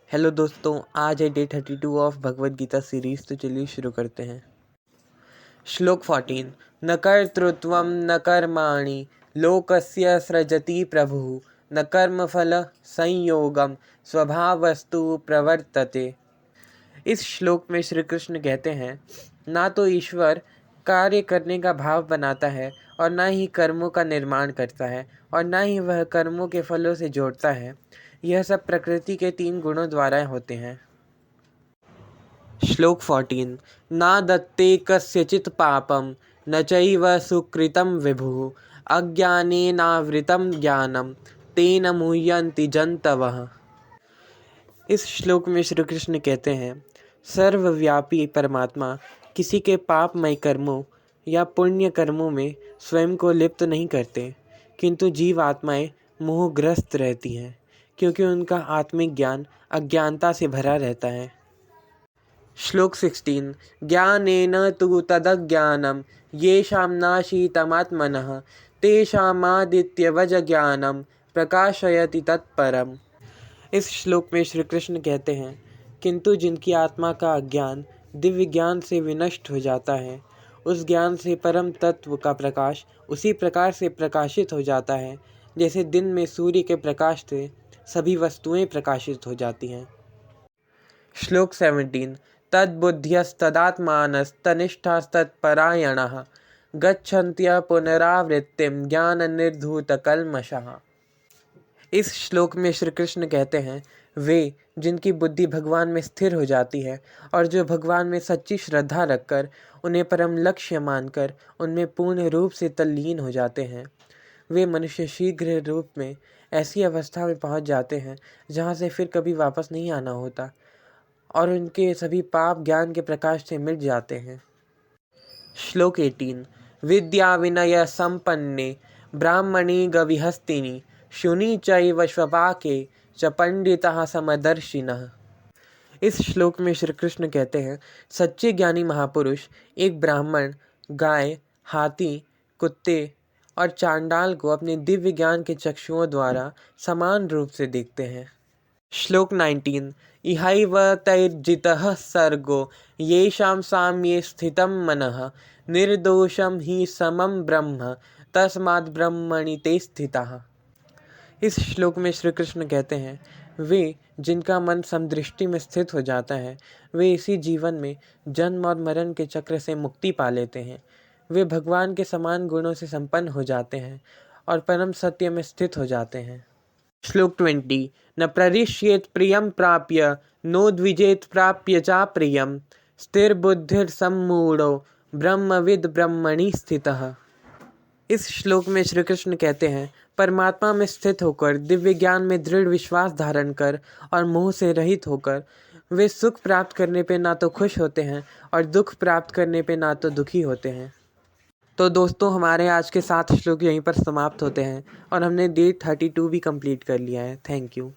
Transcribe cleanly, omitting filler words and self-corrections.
Hello दोस्तों, आज है day 32 of Bhagavad Gita series. तो चलिए शुरू करते हैं। श्लोक 14। न कर्तृत्वं न कर्माणि लोकस्य सृजति प्रभुः न कर्मफल संयोगम स्वभावस्तु प्रवर्तते। इस श्लोक में श्री कृष्ण कहते हैं, ना तो ईश्वर कार्य करने का भाव बनाता है और ना ही कर्मों का निर्माण करता है और ना ही वह कर्मों के फलों से जोड़ता है। यह सब प्रकृति के 3 गुणों द्वारा होते हैं। श्लोक 14। ना दत्ते कस्यचित् पापं न चैव सुकृतं विभुः अज्ञानेनावृतं ज्ञानं तेन मुह्यन्ति जन्तवः। इस श्लोक में श्री कृष्ण कहते हैं, सर्वव्यापी परमात्मा किसी के पापमय कर्मों या पुण्य कर्मों में स्वयं को लिप्त नहीं करते, किंतु जीव आत्माएं मोहग्रस्त रहती हैं, क्योंकि उनका आत्मिक ज्ञान अज्ञानता से भरा रहता है। श्लोक 16। ज्ञानेन तु तदज्ञानं येषां नाशीतमात्मनः तेषामादित्यवज ज्ञानं प्रकाशयति तत्परम्। इस श्लोक में श्री कृष्ण कहते हैं, किंतु जिनकी आत्मा का अज्ञान दिव्य ज्ञान से विनष्ट हो जाता है, उस ज्ञान से परम तत्व का प्रकाश उसी प्रकार से प्रकाशित हो जाता है जैसे दिन में सूर्य के प्रकाश से सभी वस्तुएं प्रकाशित हो जाती हैं। श्लोक 17। तद्बुद्ध्यस्तदात्मानस्तनिष्ठास्तत्परायणः गच्छन्त्यः पुनरावृत्तिं ज्ञाननिर्धूतकल्मषः। इस श्लोक में श्री कृष्ण कहते हैं, वे जिनकी बुद्धि भगवान में स्थिर हो जाती है और जो भगवान में सच्ची श्रद्धा रखकर उन्हें परम लक्ष्य मानकर उनमें पूर्ण रूप से तल्लीन हो जाते हैं, वे मनुष्य शीघ्र रूप में ऐसी अवस्था में पहुंच जाते हैं जहां से फिर कभी वापस नहीं आना होता और उनके सभी पाप ज्ञान के प्रकाश से मिट जाते हैं। श्लोक 18। विद्या विनय संपन्ने ब्राह्मणी गविहस्तिनि शुनि चैव श्वपाके च पंडितः समदर्शिनः। इस श्लोक में श्री कृष्ण कहते हैं, सच्चे ज्ञानी महापुरुष एक ब्राह्मण, गाय, हाथी, कुत्ते और चांडाल को अपने दिव्य ज्ञान के चक्षुओं द्वारा समान रूप से देखते हैं। श्लोक 19। इहैव तैर्जितः सर्गो येषां साम्ये स्थितं मनः निर्दोषं हि समं ब्रह्म तस्माद् ब्रह्मणि ते स्थिताः। इस श्लोक में श्री कृष्ण कहते हैं, वे जिनका मन समदृष्टि में स्थित हो जाता है, वे इसी जीवन में जन्म और मरण के चक्र से मुक्ति पा लेते हैं। वे भगवान के समान गुणों से संपन्न हो जाते हैं और परम सत्य में स्थित हो जाते हैं। श्लोक 20। न प्ररिष्येत प्रियं प्राप्य नोद्विजेत प्राप्य चा प्रियं स्थिरबुद्धिर्सम्मूढ़ो ब्रह्मविद ब्रह्मणि स्थितः। इस श्लोक में श्री कृष्ण कहते हैं, परमात्मा में स्थित होकर दिव्य ज्ञान में दृढ़ विश्वास धारण कर और मोह से रहित होकर वे सुख प्राप्त करने पे ना तो खुश होते हैं और दुख प्राप्त करने पे ना तो दुखी होते हैं। तो दोस्तों, हमारे आज के 7 श्लोक यहीं पर समाप्त होते हैं और हमने डे 32 भी कंप्लीट कर लिया है। Thank you.